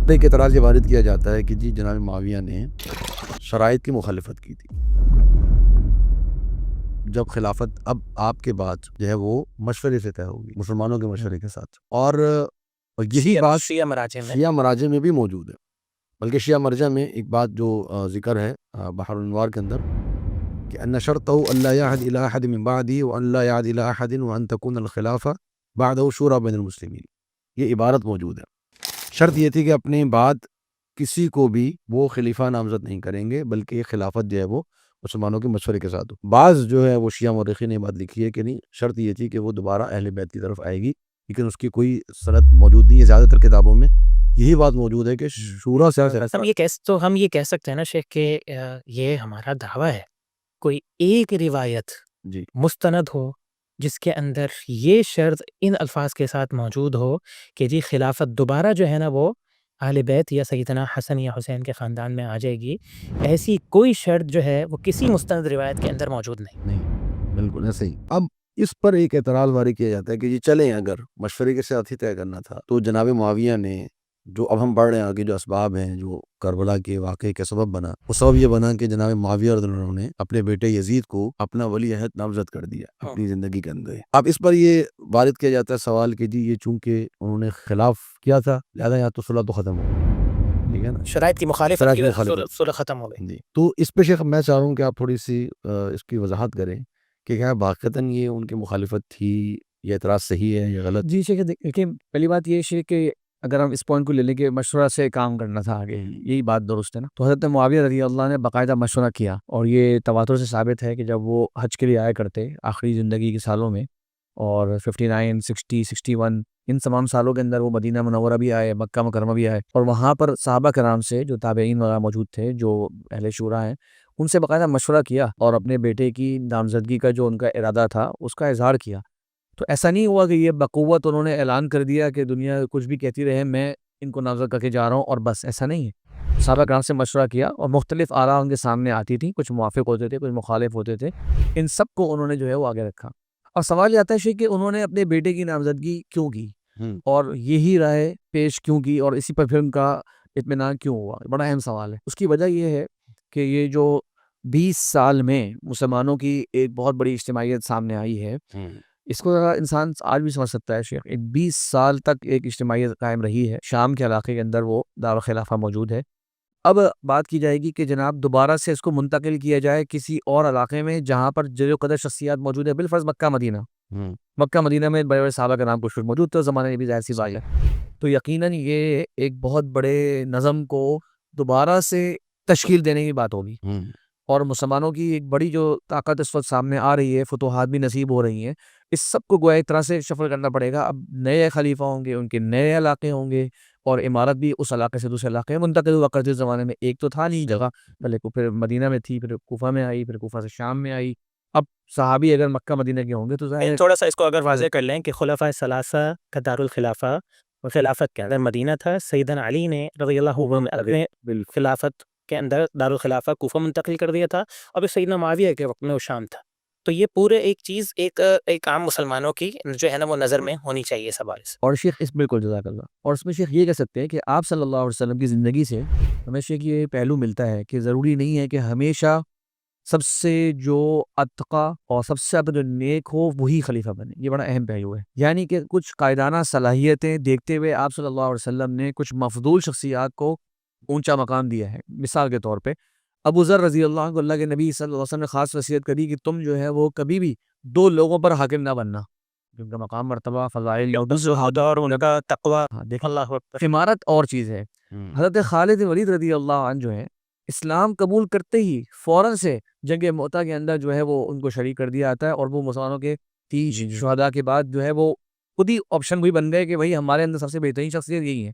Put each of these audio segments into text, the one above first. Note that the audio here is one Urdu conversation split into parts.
ایک اعتراض یہ وارد کیا جاتا ہے کہ جی جناب معاویہ نے شرائط کی مخالفت کی تھی جب خلافت اب آپ کے بعد جو ہے وہ مشورے سے طے ہوگی، مسلمانوں کے مشورے کے ساتھ، اور یہی بات شیعہ مراجع میں بھی موجود ہے، بلکہ شیعہ مرجع میں ایک بات جو ذکر ہے بحر الانوار کے اندر کہ ان شرطه الا يعهد الى احد من بعده وان لا يعهد الى احد وان تكون الخلافه بعده شورى بین المسلمین، یہ عبارت موجود ہے۔ شرط یہ تھی کہ اپنے بعد کسی کو بھی وہ خلیفہ نامزد نہیں کریں گے، بلکہ یہ خلافت جو ہے وہ مسلمانوں کے مشورے کے ساتھ ہو۔ بعض جو ہے وہ شیعہ مورخین نے بات لکھی ہے کہ نہیں، شرط یہ تھی کہ وہ دوبارہ اہل بیت کی طرف آئے گی، لیکن اس کی کوئی سند موجود نہیں ہے۔ زیادہ تر کتابوں میں یہی بات موجود ہے کہ شورا سے ہم یہ کہہ سکتے ہیں نا شیخ کہ یہ ہمارا دعویٰ ہے، کوئی ایک روایت جی مستند ہو جس کے اندر یہ شرط ان الفاظ کے ساتھ موجود ہو کہ جی خلافت دوبارہ جو ہے نا وہ اہل بیت یا سیدنا حسن یا حسین کے خاندان میں آ جائے گی، ایسی کوئی شرط جو ہے وہ کسی مستند روایت کے اندر موجود نہیں۔ بالکل ایسے ہی۔ اب اس پر ایک اعتراض وارد کیا جاتا ہے کہ یہ چلیں اگر مشورے کے ساتھ ہی طے کرنا تھا تو جناب معاویہ نے جو اب ہم پڑھ رہے ہیں آگے جو اسباب ہیں جو کربلا کے واقعے کا سبب بنا، وہ سبب یہ بنا کہ جناب معاویہ رضی اللہ عنہ نے اپنے بیٹے یزید کو اپنا ولی عہد نامزد کر دیا اپنی زندگی کے اندر۔ اب اس پر یہ وارد کیا جاتا ہے سوال کہ جی یہ چونکہ انہوں نے خلاف کیا تھا لہٰذا یا تو صلح تو ختم ہو، ٹھیک ہے نا، شرائط کی مخالفت صلح ختم ہو گئی۔ جی تو اس پہ شیخ میں چاہ رہا ہوں کہ آپ تھوڑی سی اس کی وضاحت کریں کہ کیا واقعتاً یہ ان کی مخالفت تھی، یہ اعتراض صحیح ہے یا غلط؟ جی شیخ، دیکھیں پہلی بات یہ ہے کہ اگر ہم اس پوائنٹ کو لے لیں کہ مشورہ سے کام کرنا تھا آگے، یہی بات درست ہے نا، تو حضرت معاویہ رضی اللہ عنہ نے باقاعدہ مشورہ کیا، اور یہ تواتر سے ثابت ہے کہ جب وہ حج کے لیے آیا کرتے آخری زندگی کے سالوں میں، اور 59 60 61 ان تمام سالوں کے اندر وہ مدینہ منورہ بھی آئے، مکہ مکرمہ بھی آئے، اور وہاں پر صحابہ کرام سے جو تابعین وغیرہ موجود تھے، جو اہل شورا ہیں، ان سے باقاعدہ مشورہ کیا اور اپنے بیٹے کی نامزدگی کا جو ان کا ارادہ تھا اس کا اظہار کیا۔ تو ایسا نہیں ہوا کہ یہ بقوت انہوں نے اعلان کر دیا کہ دنیا کچھ بھی کہتی رہے میں ان کو نامزد کر کے جا رہا ہوں اور بس، ایسا نہیں ہے۔ صحابہ کرام سے مشورہ کیا اور مختلف آراء ان کے سامنے آتی تھی، کچھ موافق ہوتے تھے، کچھ مخالف ہوتے تھے، ان سب کو انہوں نے جو ہے وہ آگے رکھا۔ اور سوال یہ آتا ہے کہ انہوں نے اپنے بیٹے کی نامزدگی کیوں کی اور یہی رائے پیش کیوں کی اور اسی پر پھر ان کا اطمینان کیوں ہوا؟ بڑا اہم سوال ہے۔ اس کی وجہ یہ ہے کہ یہ جو 20 سال میں مسلمانوں کی ایک بہت بڑی اجتماعیت سامنے آئی ہے، اس کو ذرا انسان آج بھی سمجھ سکتا ہے شیخ۔ 20 سال تک ایک اجتماعیت قائم رہی ہے، شام کے علاقے کے اندر وہ دارالخلافہ موجود ہے۔ اب بات کی جائے گی کہ جناب دوبارہ سے اس کو منتقل کیا جائے کسی اور علاقے میں جہاں پر جو قدر شخصیات موجود ہے، بالفرض مکہ مدینہ، مکہ مدینہ میں بڑے بڑے صحابہ کا نام کچھ موجود تھا، زمانے میں بھی ظاہر سی بات ہے، تو یقیناً یہ ایک بہت بڑے نظم کو دوبارہ سے تشکیل دینے کی بات ہوگی، اور مسلمانوں کی ایک بڑی جو طاقت اس وقت سامنے آ رہی ہے، فتوحات بھی نصیب ہو رہی ہیں، اس سب کو گویا ایک طرح سے شفل کرنا پڑے گا۔ اب نئے خلیفہ ہوں گے، ان کے نئے علاقے ہوں گے، اور عمارت بھی اس علاقے سے دوسرے علاقے میں منتقل ہوا کرتی۔ زمانے میں ایک تو تھا نہیں جگہ، پہلے پھر مدینہ میں تھی، پھر کوفہ میں آئی، پھر کوفہ سے شام میں آئی۔ اب صحابی اگر مکہ مدینہ کے ہوں گے تو تھوڑا سا اس کو اگر واضح کر لیں کہ خلفائے ثلاثہ کا دارالخلافہ اور خلافت کے اندر مدینہ تھا، سیدنا علی نے رضی اللہ عنہ نے خلافت کے اندر دارالخلافہ کوفہ منتقل کر دیا تھا، اور پھر سیدنا معاویہ کے وقت میں وہ شام تھا۔ تو یہ پورے ایک چیز ایک عام مسلمانوں کی جو ہے نا وہ نظر میں ہونی چاہیے سب سے۔ اور شیخ اس بالکل جزاک اللہ، اور اس میں شیخ یہ کہہ سکتے ہیں کہ آپ صلی اللہ علیہ وسلم کی زندگی سے ہمیں شیخ یہ پہلو ملتا ہے کہ ضروری نہیں ہے کہ ہمیشہ سب سے جو اتقا اور سب سے زیادہ جو نیک ہو وہی خلیفہ بنے۔ یہ بڑا اہم پہلو ہے، یعنی کہ کچھ قائدانہ صلاحیتیں دیکھتے ہوئے آپ صلی اللہ علیہ وسلم نے کچھ مفضول شخصیات کو اونچا مقام دیا ہے۔ مثال کے طور پہ ابو ذر رضی اللہ عنہ کو اللہ کے نبی صلی اللہ علیہ وسلم نے خاص وصیت کری کہ تم جو ہے وہ کبھی بھی 2 لوگوں پر حاکم نہ بننا، جن کا مقام مرتبہ فضائل اور ان کا تقوی، اللہ عمارت اور چیز ہے۔ حضرت خالد ولید رضی اللہ عنہ جو ہے اسلام قبول کرتے ہی فوراً سے جنگ موتا کے اندر جو ہے وہ ان کو شریک کر دیا جاتا ہے، اور وہ مسلمانوں کے 30 شہداء کے بعد جو ہے وہ خود ہی آپشن وہی بن گئے کہ بھائی ہمارے اندر سب سے بہترین شخصیت یہی ہے۔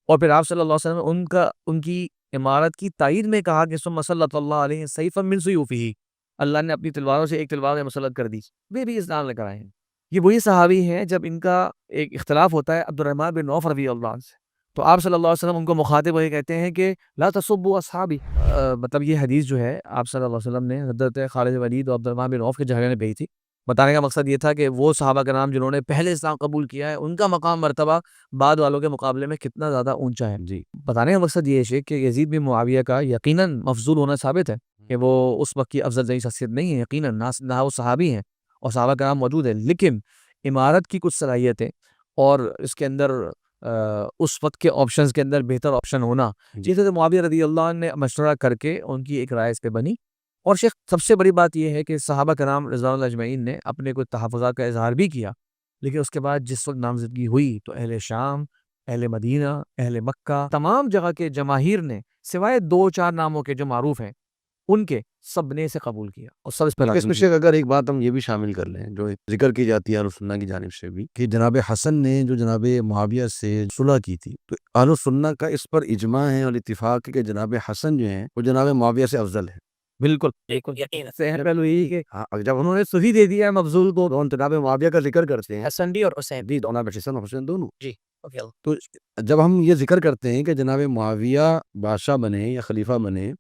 اور پھر آپ صلی اللہ علیہ وسلم نے ان کی عمارت کی تائید میں کہا کہ ثم صلی اللہ علیہ سیفا من سیوفہ، اللہ نے اپنی تلواروں سے ایک تلوار مسلط کر دی، وہ بھی اسلام لے کر آئے ہیں۔ یہ وہی صحابی ہیں جب ان کا ایک اختلاف ہوتا ہے عبد الرحمن بن عوف رضی اللہ عنہ سے، تو آپ صلی اللہ علیہ وسلم ان کو مخاطب ہوئے کہتے ہیں کہ لا تسبوا اصحابی، مطلب یہ حدیث جو ہے آپ صلی اللہ علیہ وسلم نے حضرت خالد ولید اور عبد الرحمن بن عوف کے جھگڑے میں بھیجی تھی، بتانے کا مقصد یہ تھا کہ وہ صحابہ کرام جنہوں نے پہلے اسلام قبول کیا ہے ان کا مقام مرتبہ بعد والوں کے مقابلے میں کتنا زیادہ اونچا ہے. جی بتانے کا مقصد یہ ہے کہ یزید بن معاویہ کا یقیناً مفضول ہونا ثابت ہے کہ وہ اس وقت کی افضل ترین شخصیت نہیں ہے. یقیناً نہ وہ صحابی ہیں اور صحابہ کرام موجود ہیں، لیکن امارت کی کچھ صلاحیتیں اور اس کے اندر اس وقت کے آپشنز کے اندر بہتر آپشن ہونا، جس سے معاویہ رضی اللہ عنہ نے مشورہ کر کے ان کی ایک رائے اس پہ بنی. اور شیخ سب سے بڑی بات یہ ہے کہ صحابہ کرام رضوان اللہ اجمعین نے اپنے کچھ تحفظات کا اظہار بھی کیا، لیکن اس کے بعد جس وقت نامزدگی ہوئی تو اہل شام، اہل مدینہ، اہل مکہ، تمام جگہ کے جماہیر نے سوائے 2-4 ناموں کے جو معروف ہیں ان کے سب نے اسے قبول کیا اور سب اس پہ اس میں شیخ اگر ایک بات ہم یہ بھی شامل کر لیں جو ذکر کی جاتی ہے اہل سنہ کی جانب سے بھی، کہ جناب حسن نے جو جناب معاویہ سے صلح کی تھی، تو اہل سنہ کا اس پر اجماع ہے اور اتفاق ہے کہ جناب حسن جو ہیں وہ جناب معاویہ سے افضل ہے. بالکل یقین پہلو یہی کہ جب انہوں نے صحیح دے دیا ہے مفضول کو، تو جناب معاویہ کا ذکر کرتے ہیں. حسن بھی اور حسین جی جناب حسن اور حسین دونوں. جی اوکے تو جب ہم یہ ذکر کرتے ہیں کہ جناب معاویہ بادشاہ بنے یا خلیفہ بنے،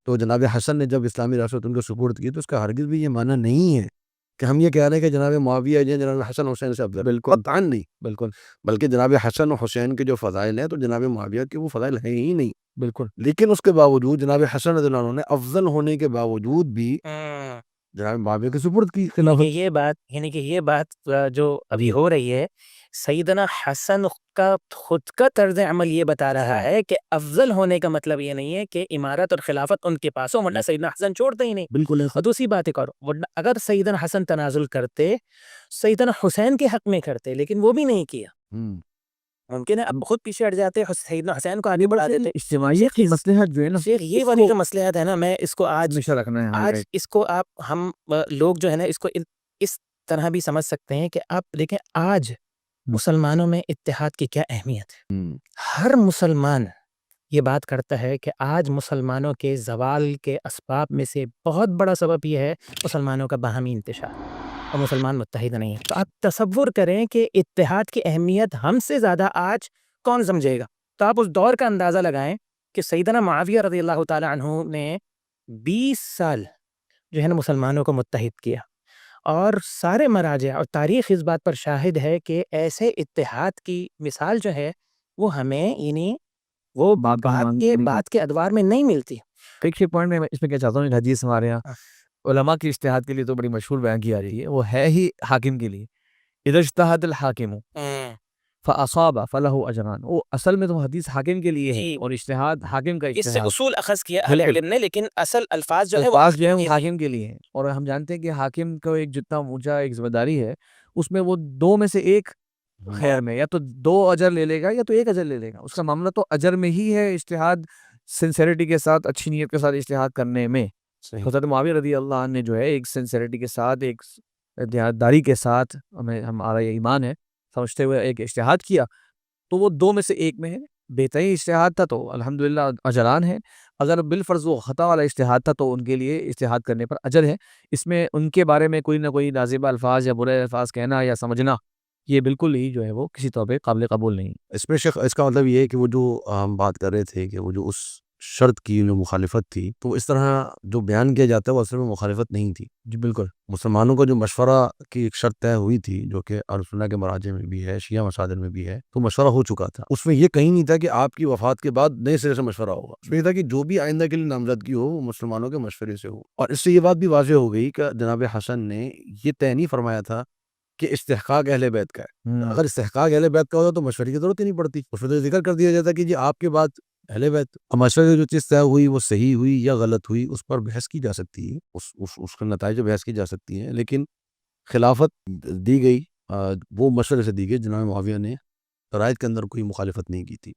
تو جناب حسن نے جب اسلامی ریاست ان کو سپورٹ کی، تو اس کا ہرگز بھی یہ معنی نہیں ہے کہ ہم یہ کہہ رہے ہیں کہ جناب معاویہ جو جناب حسن حسین سے افضل. بالکل قطعاً نہیں. بالکل بلکہ جناب حسن و حسین کے جو فضائل ہیں تو جناب معاویہ کے وہ فضائل ہیں ہی نہیں. بالکل لیکن اس کے باوجود جناب حسن رضی اللہ عنہ نے افضل ہونے کے باوجود بھی جناب معاویہ کے سپورٹ کی خلافت. یہ بات یعنی کہ یہ بات جو ابھی ہو رہی ہے، سیدنا حسن کا خود کا طرز عمل یہ بتا رہا ہے کہ افضل ہونے کا مطلب یہ نہیں ہے کہ امارت اور خلافت ان کے پاس ہو، ورنہ سیدنا حسن چھوڑتے ہی نہیں. بالکل اور دوسری بات ایک اور، ورنہ اگر سیدنا حسن تنازل کرتے سیدنا حسین کے حق میں کرتے، لیکن وہ بھی نہیں کیا. ممکن ہے اب خود پیچھے ہٹ جاتے، سیدنا حسین کو آگے بڑھا دیتے. اجتماعیت کی مصلحت جو ہے نا شیخ یہ والی جو مصلحت ہے نا، میں اس کو آج ہمیشہ رکھنا ہے. آج اس کو ہم لوگ جو ہے نا اس کو اس طرح بھی سمجھ سکتے ہیں کہ آپ دیکھیں آج مسلمانوں میں اتحاد کی کیا اہمیت ہے. ہر مسلمان یہ بات کرتا ہے کہ آج مسلمانوں کے زوال کے اسباب میں سے بہت بڑا سبب یہ ہے مسلمانوں کا باہمی انتشار اور مسلمان متحد نہیں ہیں. تو آپ تصور کریں کہ اتحاد کی اہمیت ہم سے زیادہ آج کون سمجھے گا. تو آپ اس دور کا اندازہ لگائیں کہ سیدنا معاویہ رضی اللہ تعالی عنہ نے 20 سال جو ہے نا مسلمانوں کو متحد کیا، اور سارے مراجع اور تاریخ اس بات پر شاہد ہے کہ ایسے اتحاد کی مثال جو ہے وہ ہمیں یعنی وہ بات کے ادوار میں نہیں ملتی. ایک پوائنٹ میں اس میں کیا چاہتا ہوں، ایک حدیث ہمارے یہاں علماء کی اجتہاد کے لیے تو بڑی مشہور بیان کی جا رہی ہے، وہ ہے ہی حاکم کے لیے. اذا اجتہد الحاکم فاصاب فلہ اجران. وہ اصل میں تو حدیث حاکم کے لیے ہے اور اجتہاد حاکم کا اس سے اجتہاد اصول اخذ کیا اہل علم نے، لیکن اصل الفاظ جو ہے الفاظ جو ہے وہ حاکم کے لیے ہیں. اور ہم جانتے ہیں کہ حاکم کو ایک جتنا اونچا ایک ذمہ داری ہے، اس میں وہ 2 میں سے 1 خیر میں یا تو 2 اجر لے لے گا یا تو 1 اجر لے لے گا. اس کا معاملہ تو اجر میں ہی ہے، اجتہاد سنسیریٹی کے ساتھ اچھی نیت کے ساتھ اجتہاد کرنے میں. حضرت معاویہ رضی اللہ عنہ نے جو ہے ایک سنسیریٹی کے ساتھ، ایک دیانتداری کے ساتھ، ہمارا یہ ایمان ہے سمجھتے ہوئے ایک اجتہاد کیا، تو وہ 2 میں سے 1 میں ہے. بہترین اجتہاد تھا تو الحمدللہ اجران ہے. اگر بالفرض وہ خطا والا اجتہاد تھا تو ان کے لیے اجتہاد کرنے پر اجر ہے. اس میں ان کے بارے میں کوئی نہ کوئی نازیبہ الفاظ یا برے الفاظ کہنا یا سمجھنا یہ بالکل ہی جو ہے وہ کسی طور پہ قابل قبول نہیں. اس میں شیخ اس کا مطلب یہ ہے کہ وہ جو ہم بات کر رہے تھے کہ وہ جو اس شرط کی جو مخالفت تھی، تو اس طرح جو بیان کیا جاتا ہے وہ اصل میں مخالفت نہیں تھی. جی بالکل. مسلمانوں کا جو مشورہ کی ایک شرط طے ہوئی تھی، جو کہ اہل سنہ کے مراجع میں بھی ہے، شیعہ مصادر میں بھی ہے، تو مشورہ ہو چکا تھا. اس میں یہ کہیں نہیں تھا کہ آپ کی وفات کے بعد نئے سرے سے مشورہ ہوگا. اس میں یہ تھا کہ جو بھی آئندہ کے لیے نامزدگی ہو وہ مسلمانوں کے مشورے سے ہو. اور اس سے یہ بات بھی واضح ہو گئی کہ جناب حسن نے یہ طے نہیں فرمایا تھا کہ استحقاق اہل بیت کا ہے. اگر استحقاق اہل بیت کا ہوتا تو مشورے کی ضرورت ہی نہیں پڑتی. اس میں تو ذکر کر دیا جاتا کہ جی آپ کے بعد اہل بیت. مشورے جو چیز طے ہوئی وہ صحیح ہوئی یا غلط ہوئی اس پر بحث کی جا سکتی ہے، اس کے نتائج بحث کی جا سکتی ہیں، لیکن خلافت دی گئی وہ مشورے سے دی گئی. جناب معاویہ نے رائت کے اندر کوئی مخالفت نہیں کی تھی.